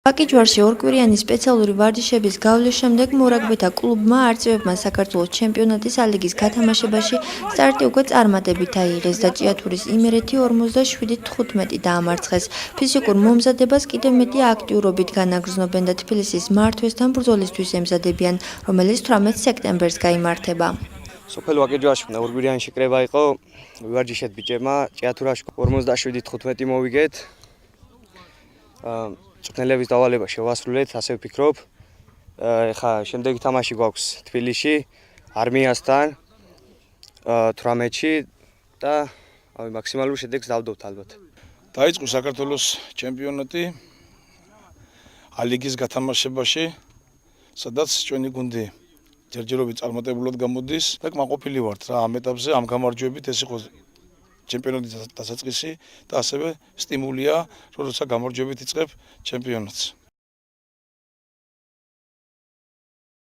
ვაკიჯვარში ორკვირიანი სპეციალური ვარჯიშების გავლის შემდეგ მორაგბეთა კლუბმა არწივებმა საქართველოს ჩემპიონატის ალიგის გათამაშებაში სტარტი უკვე წარმატებით აიღეს და ჭიათურის იმერეთი 47-15 დაამარცხეს. ფიზიკურ მომზადებას კიდევ მეტი აქტიურობით განაგრძნობენ და თბილისის მართვესთან ბრძოლისთვის ემზადებიან, რომელიც 18 სექტემბერს გაიმართება. სოფელ ვაკიჯვარში ორკვირიანი შეკრება იყო, ვივარჯიშეთ ბიჭებმა, ჭიათურაში 47-15 მოვიგეთ. წვრთნელების დავალება შევასრულეთ, ასე ვფიქრობ. ეხლა შემდეგი თამაში გვაქვს თბილისში, არმიასთან 18-ში და მაქსიმალურ შედეგს დავდობთ ალბათ. დაიწყო საქართველოს ჩემპიონატი ალიგის გათამაშებაში, სადაც ჩვენი გუნდი ჯერჯერობით წარმატებულად გამოდის. მე კმაყოფილი ვართ რა ამ ეტაპზე, ამ გამარჯვებით ეს იყო ჩემპიონატის დასაწყისი და ასევე სტიმულია, როცა გამარჯვებით იწყებ ჩემპიონატს.